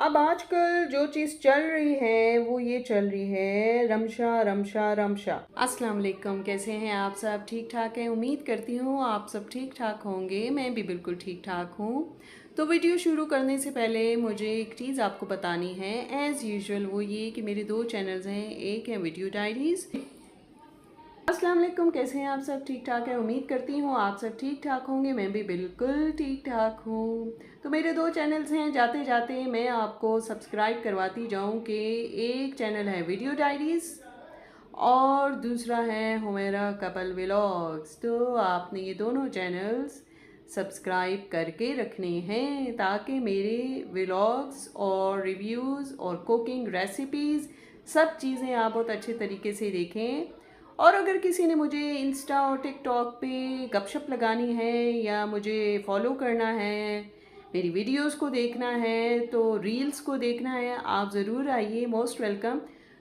अब आजकल जो चीज़ चल रही है वो ये चल रही है रमशा रमशा रमशा। अस्सलाम वालेकुम, कैसे हैं आप सब? ठीक ठाक हैं? उम्मीद करती हूँ आप सब ठीक ठाक होंगे। मैं भी बिल्कुल ठीक ठाक हूँ। तो वीडियो शुरू करने से पहले मुझे एक चीज़ आपको बतानी है। एज़ यूजुअल वो ये कि मेरे दो चैनल्स हैं, एक है वीडियो डायरीज़। अस्सलाम वालेकुम, कैसे हैं आप सब? ठीक ठाक है? उम्मीद करती हूँ आप सब ठीक ठाक होंगे। मैं भी बिल्कुल ठीक ठाक हूँ। तो मेरे दो चैनल्स हैं, जाते जाते मैं आपको सब्सक्राइब करवाती जाऊँ कि एक चैनल है वीडियो डायरीज़ और दूसरा है हुमैरा कपल व्लॉग्स। तो आपने ये दोनों चैनल्स सब्सक्राइब करके रखने हैं ताकि मेरे व्लॉग्स और रिव्यूज़ और कुकिंग रेसिपीज़ सब चीज़ें आप बहुत अच्छे तरीके से देखें। और अगर किसी ने मुझे इंस्टा और टिकटॉक पे गपशप लगानी है या मुझे फॉलो करना है, मेरी वीडियोस को देखना है, तो रील्स को देखना है, आप ज़रूर आइए, मोस्ट वेलकम।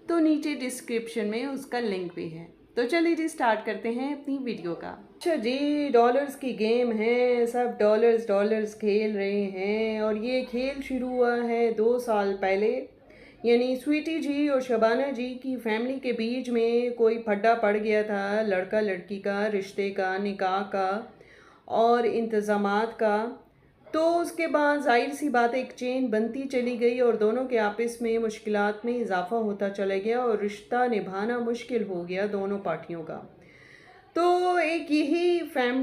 तो नीचे डिस्क्रिप्शन में उसका लिंक भी है। तो चलिए जी स्टार्ट करते हैं अपनी वीडियो का। अच्छा जी, डॉलर्स की गेम है, सब डॉलर्स डॉलर्स खेल रहे हैं और ये खेल शुरू हुआ है 2 साल पहले। यानी स्वीटी जी और शबाना जी की फैमिली के बीच में कोई फड्डा पड़ गया था, लड़का लड़की का, रिश्ते का, निकाह का और इंतज़ामात का। तो उसके बाद ज़ाहिर सी बात है एक चेन बनती चली गई और दोनों के आपस में मुश्किलात में इजाफ़ा होता चला गया और रिश्ता निभाना मुश्किल हो गया दोनों पार्टियों का। तो एक यही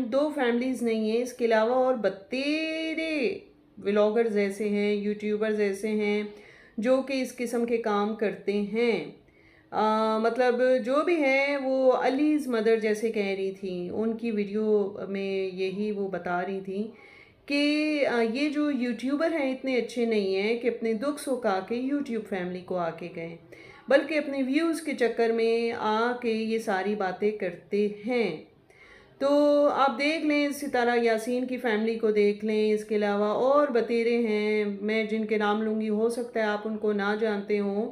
दो फैमिलीज़ नहीं है, इसके अलावा और बतेरे व्लॉगर्स ऐसे हैं, यूट्यूबर्स ऐसे हैं जो कि इस किस्म के काम करते हैं। मतलब जो भी है वो अलीज़ मदर जैसे कह रही थी, उनकी वीडियो में यही वो बता रही थी कि ये जो यूट्यूबर हैं इतने अच्छे नहीं हैं कि अपने दुख सुख आके यूट्यूब फैमिली को आके गए, बल्कि अपने व्यूज़ के चक्कर में आके ये सारी बातें करते हैं। तो आप देख लें, सितारा यासीन की फैमिली को देख लें, इसके अलावा और बतेरे हैं, मैं जिनके नाम लूँगी हो सकता है आप उनको ना जानते हों,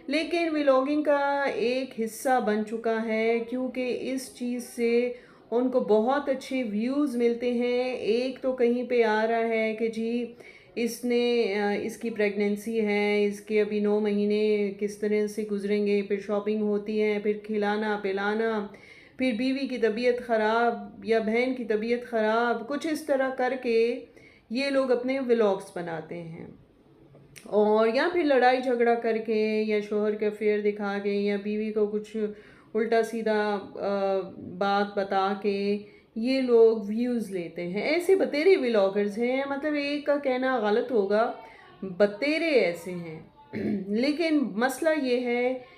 लेकिन व्लॉगिंग का एक हिस्सा बन चुका है क्योंकि इस चीज़ से उनको बहुत अच्छे व्यूज़ मिलते हैं। एक तो कहीं पे आ रहा है कि जी इसने इसकी प्रेगनेंसी है, इसके अभी 9 महीने किस तरह से गुजरेंगे, फिर शॉपिंग होती है, फिर खिलाना पिलाना, फिर बीवी की तबीयत ख़राब या बहन की तबीयत ख़राब, कुछ इस तरह करके ये लोग अपने व्लॉग्स बनाते हैं। और या फिर लड़ाई झगड़ा करके या शोहर के अफेयर दिखा के या बीवी को कुछ उल्टा सीधा बात बता के ये लोग व्यूज़ लेते हैं। ऐसे बतेरे व्लॉगर्स हैं, मतलब एक का कहना गलत होगा, बतेरे ऐसे हैं। लेकिन मसला ये है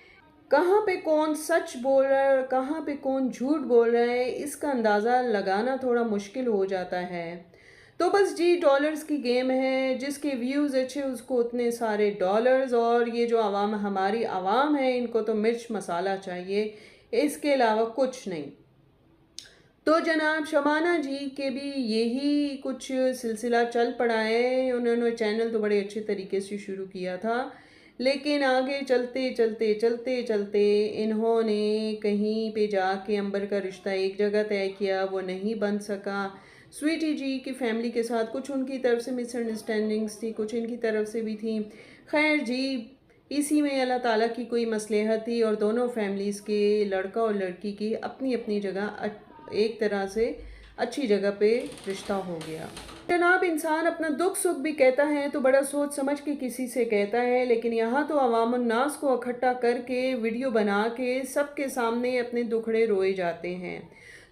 कहाँ पे कौन सच बोल रहा है और कहाँ पे कौन झूठ बोल रहा है, इसका अंदाज़ा लगाना थोड़ा मुश्किल हो जाता है। तो बस जी डॉलर्स की गेम है, जिसके व्यूज़ अच्छे उसको उतने सारे डॉलर्स, और ये जो आवाम हमारी आवाम है इनको तो मिर्च मसाला चाहिए, इसके अलावा कुछ नहीं। तो जनाब शबाना जी के भी यही कुछ सिलसिला चल पड़ा है। उन्होंने चैनल तो बड़े अच्छे तरीके से शुरू किया था, लेकिन आगे चलते चलते चलते चलते इन्होंने कहीं पे जाके अंबर का रिश्ता एक जगह तय किया, वो नहीं बन सका। स्वीटी जी की फैमिली के साथ कुछ उनकी तरफ से मिसअंडरस्टैंडिंग्स थी, कुछ इनकी तरफ से भी थी। खैर जी, इसी में अल्लाह ताला की कोई मसलहत थी और दोनों फैमिलीज़ के, लड़का और लड़की की अपनी अपनी जगह एक तरह से अच्छी जगह पे रिश्ता हो गया। जनाब इंसान अपना दुख सुख भी कहता है तो बड़ा सोच समझ के किसी से कहता है, लेकिन यहाँ तो अवामुन नास को इकट्ठा करके वीडियो बना के सबके सामने अपने दुखड़े रोए जाते हैं।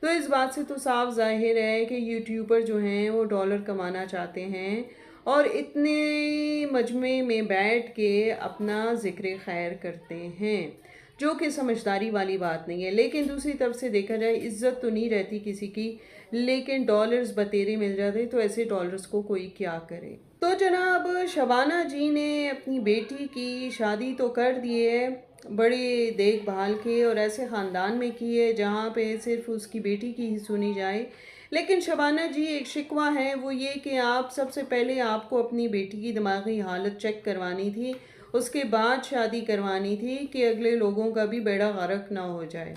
तो इस बात से तो साफ जाहिर है कि यूट्यूबर जो हैं वो डॉलर कमाना चाहते हैं और इतने मजमे में बैठ के अपना ज़िक्र खैर करते हैं, जो कि समझदारी वाली बात नहीं है। लेकिन दूसरी तरफ से देखा जाए इज़्ज़त तो नहीं रहती किसी की, लेकिन डॉलर्स बतेरे मिल जाते तो ऐसे डॉलर्स को कोई क्या करे। तो जनाब शबाना जी ने अपनी बेटी की शादी तो कर दी है, बड़े देखभाल के और ऐसे ख़ानदान में की है जहाँ पे सिर्फ उसकी बेटी की ही सुनी जाए। लेकिन शबाना जी एक शिकवा है वो ये कि आप सबसे पहले आपको अपनी बेटी की दिमागी हालत चेक करवानी थी, उसके बाद शादी करवानी थी कि अगले लोगों का भी बेड़ा गर्क ना हो जाए।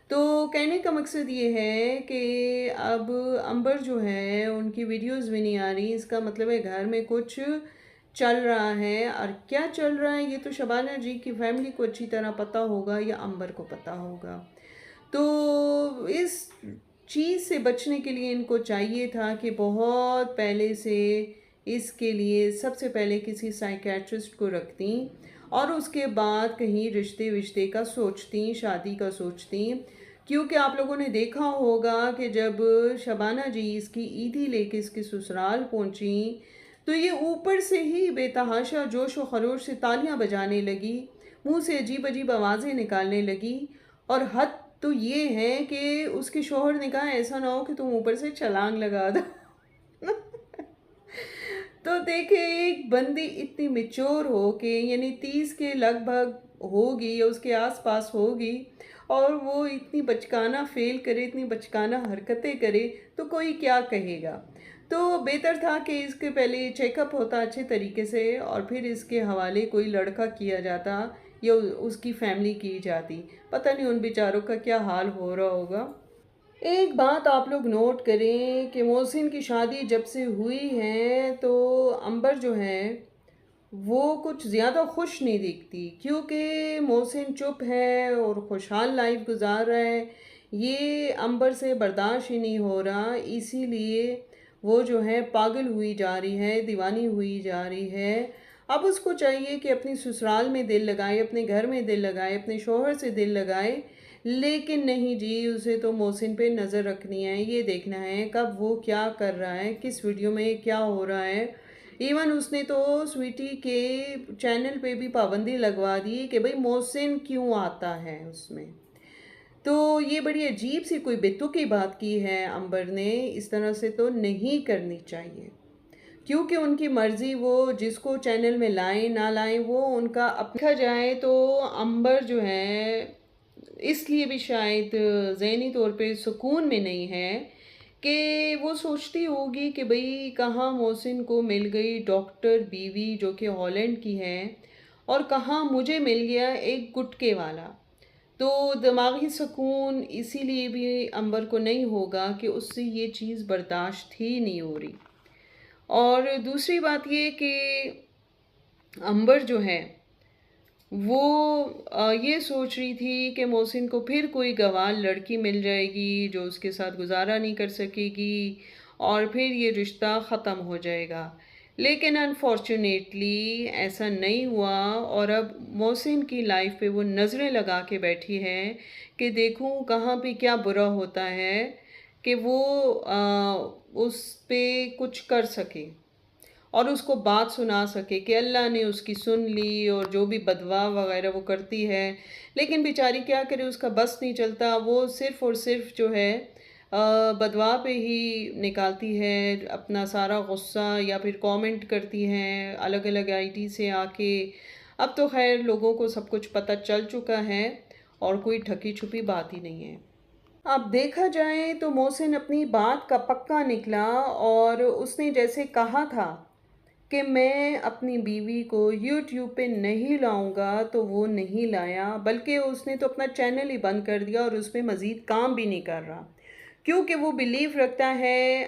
तो कहने का मकसद ये है कि अब अंबर जो है उनकी वीडियोस भी नहीं आ रही, इसका मतलब है घर में कुछ चल रहा है। और क्या चल रहा है ये तो शबाना जी की फैमिली को अच्छी तरह पता होगा या अंबर को पता होगा। तो इस चीज़ से बचने के लिए इनको चाहिए था कि बहुत पहले से इसके लिए सबसे पहले किसी साइकेट्रिस्ट को रखती और उसके बाद कहीं रिश्ते विश्ते का सोचती, शादी का सोचती। क्योंकि आप लोगों ने देखा होगा कि जब शबाना जी इसकी ईदी लेके इसके ससुराल पहुंची तो ये ऊपर से ही बेतहाशा जोश व खरोश से तालियां बजाने लगी, मुंह से अजीब अजीब आवाज़ें निकालने लगी। और हद तो ये है कि उसके शोहर ने कहा ऐसा ना हो कि तुम ऊपर से छलांग लगा दो। तो देखे एक बंदी इतनी मेच्योर हो के यानी 30 के लगभग होगी या उसके आसपास होगी और वो इतनी बचकाना फेल करे, इतनी बचकाना हरकतें करे तो कोई क्या कहेगा। तो बेहतर था कि इसके पहले चेकअप होता अच्छे तरीके से और फिर इसके हवाले कोई लड़का किया जाता या उसकी फैमिली की जाती। पता नहीं उन बेचारों का क्या हाल हो रहा होगा। एक बात आप लोग नोट करें कि मोहसिन की शादी जब से हुई है तो अंबर जो है वो कुछ ज़्यादा खुश नहीं दिखती, क्योंकि मोहसिन चुप है और खुशहाल लाइफ गुजार रहा है। ये अंबर से बर्दाश्त ही नहीं हो रहा, इसीलिए वो जो है पागल हुई जा रही है, दीवानी हुई जा रही है। अब उसको चाहिए कि अपनी ससुराल में दिल लगाए, अपने घर में दिल लगाए, अपने शोहर से दिल लगाए। लेकिन नहीं जी, उसे तो मोहसिन पे नज़र रखनी है, ये देखना है कब वो क्या कर रहा है, किस वीडियो में क्या हो रहा है। इवन उसने तो स्वीटी के चैनल पे भी पाबंदी लगवा दी कि भाई मोहसिन क्यों आता है उसमें। तो ये बड़ी अजीब सी कोई बेतुकी बात की है अंबर ने, इस तरह से तो नहीं करनी चाहिए। क्योंकि उनकी मर्ज़ी, वो जिसको चैनल में लाएं ना लाएं वो उनका देखा जाए तो अंबर जो है इसलिए भी शायद ज़हनी तौर पे सुकून में नहीं है कि वो सोचती होगी कि भाई कहाँ मोहसिन को मिल गई डॉक्टर बीवी जो कि हॉलैंड की है और कहाँ मुझे मिल गया एक गुटके वाला। तो दिमागी सुकून इसीलिए भी अंबर को नहीं होगा कि उससे ये चीज़ बर्दाश्त ही नहीं हो रही। और दूसरी बात ये कि अंबर जो है वो ये सोच रही थी कि मोहसिन को फिर कोई गवार लड़की मिल जाएगी जो उसके साथ गुजारा नहीं कर सकेगी और फिर ये रिश्ता ख़त्म हो जाएगा। लेकिन अनफॉर्चुनेटली ऐसा नहीं हुआ और अब मोहसिन की लाइफ पे वो नज़रें लगा के बैठी है कि देखूं कहाँ पे क्या बुरा होता है कि वो उस पे कुछ कर सके और उसको बात सुना सके कि अल्लाह ने उसकी सुन ली और जो भी बदवा वगैरह वो करती है। लेकिन बेचारी क्या करे, उसका बस नहीं चलता, वो सिर्फ़ और सिर्फ जो है बदवा पे ही निकालती है अपना सारा गुस्सा या फिर कमेंट करती हैं अलग अलग आईडी से आके। अब तो खैर लोगों को सब कुछ पता चल चुका है और कोई ढकी छुपी बात ही नहीं है। अब देखा जाए तो मोहसिन अपनी बात का पक्का निकला और उसने जैसे कहा था कि मैं अपनी बीवी को यूट्यूब पे नहीं लाऊंगा तो वो नहीं लाया, बल्कि उसने तो अपना चैनल ही बंद कर दिया और उस पर मज़ीद काम भी नहीं कर रहा। क्योंकि वो बिलीव रखता है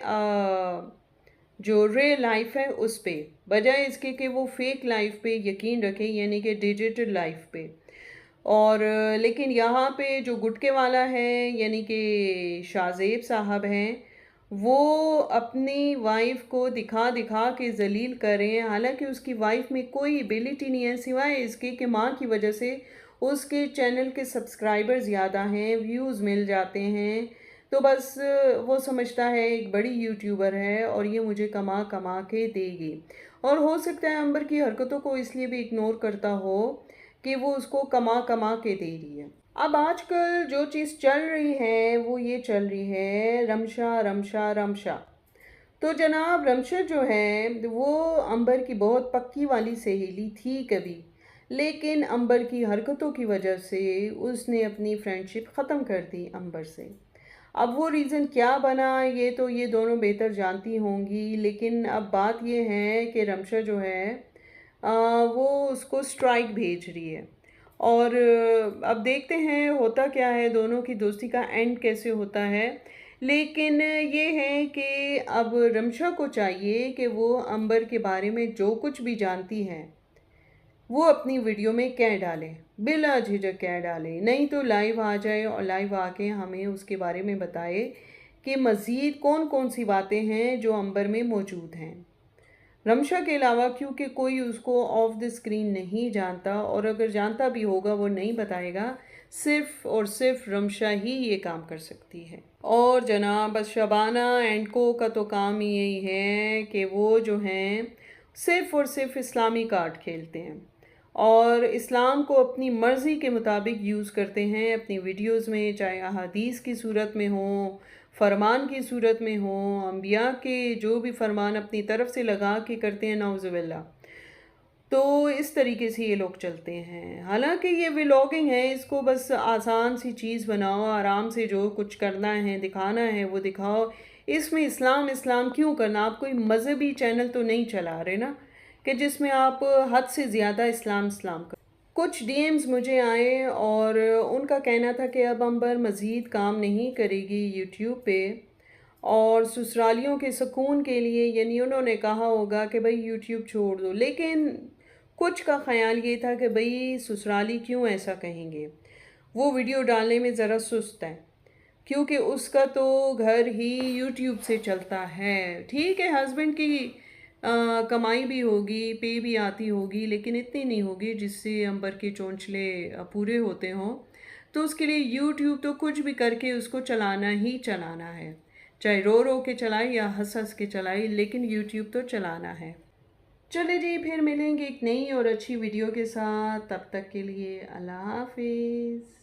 जो रियल लाइफ है उस पे, बजाय इसके कि वो फेक लाइफ पे यकीन रखे, यानी कि डिजिटल लाइफ पे। और लेकिन यहाँ पे जो गुटके वाला है यानी कि शाहज़ेब साहब हैं, वो अपनी वाइफ को दिखा दिखा के जलील कर रहे हैं। हालांकि उसकी वाइफ में कोई एबिलिटी नहीं है सिवाय इसके कि माँ की वजह से उसके चैनल के सब्सक्राइबर ज़्यादा हैं, व्यूज़ मिल जाते हैं। तो बस वो समझता है एक बड़ी यूट्यूबर है और ये मुझे कमा कमा के देगी। और हो सकता है अंबर की हरकतों को इसलिए भी इग्नोर करता हो कि वो उसको कमा कमा के दे रही है। अब आजकल जो चीज़ चल रही है वो ये चल रही है रमशा रमशा रमशा। तो जनाब रमशा जो है वो अंबर की बहुत पक्की वाली सहेली थी कभी, लेकिन अंबर की हरकतों की वजह से उसने अपनी फ्रेंडशिप ख़त्म कर दी अंबर से। अब वो रीज़न क्या बना ये तो ये दोनों बेहतर जानती होंगी, लेकिन अब बात ये है कि रमशा जो है वो उसको स्ट्राइक भेज रही है। और अब देखते हैं होता क्या है, दोनों की दोस्ती का एंड कैसे होता है। लेकिन ये है कि अब रमशा को चाहिए कि वो अंबर के बारे में जो कुछ भी जानती है वो अपनी वीडियो में कह डाले, बिला झिझक कह डाले, नहीं तो लाइव आ जाए और लाइव आके हमें उसके बारे में बताए कि मज़ीद कौन कौन सी बातें हैं जो अंबर में मौजूद हैं। रमशा के अलावा क्योंकि कोई उसको ऑफ द स्क्रीन नहीं जानता, और अगर जानता भी होगा वो नहीं बताएगा, सिर्फ और सिर्फ रमशा ही ये काम कर सकती है। और जनाब शबाना एंड को का तो काम ही यही है कि वो जो हैं सिर्फ और सिर्फ इस्लामी कार्ड खेलते हैं और इस्लाम को अपनी मर्ज़ी के मुताबिक यूज़ करते हैं अपनी वीडियोस में, चाहे अहादीस की सूरत में हो, फरमान की सूरत में हो, अम्बिया के जो भी फरमान अपनी तरफ से लगा के करते हैं, नाउज़ुबिल्लाह। तो इस तरीके से ये लोग चलते हैं। हालांकि ये व्लॉगिंग है, इसको बस आसान सी चीज़ बनाओ, आराम से जो कुछ करना है दिखाना है वो दिखाओ। इसमें इस्लाम इस्लाम क्यों करना? आप कोई मज़हबी चैनल तो नहीं चला रहे ना कि जिसमें आप हद से ज़्यादा इस्लाम इस्लाम कर। कुछ डीएम्स मुझे आए और उनका कहना था कि अब अंबर मज़ीद काम नहीं करेगी यूट्यूब पे और ससुरालियों के सुकून के लिए, यानी उन्होंने कहा होगा कि भाई यूट्यूब छोड़ दो। लेकिन कुछ का ख्याल ये था कि भाई ससुराली क्यों ऐसा कहेंगे, वो वीडियो डालने में ज़रा सुस्त है क्योंकि उसका तो घर ही यूट्यूब से चलता है। ठीक है, हस्बैंड की कमाई भी होगी, पे भी आती होगी, लेकिन इतनी नहीं होगी जिससे अंबर के चौंचले पूरे होते हों। तो उसके लिए यूट्यूब तो कुछ भी करके उसको चलाना ही चलाना है, चाहे रो रो के चलाए या हंस हंस के चलाए, लेकिन यूट्यूब तो चलाना है। चले जी, फिर मिलेंगे एक नई और अच्छी वीडियो के साथ। तब तक के लिए अल्लाह हाफिज़।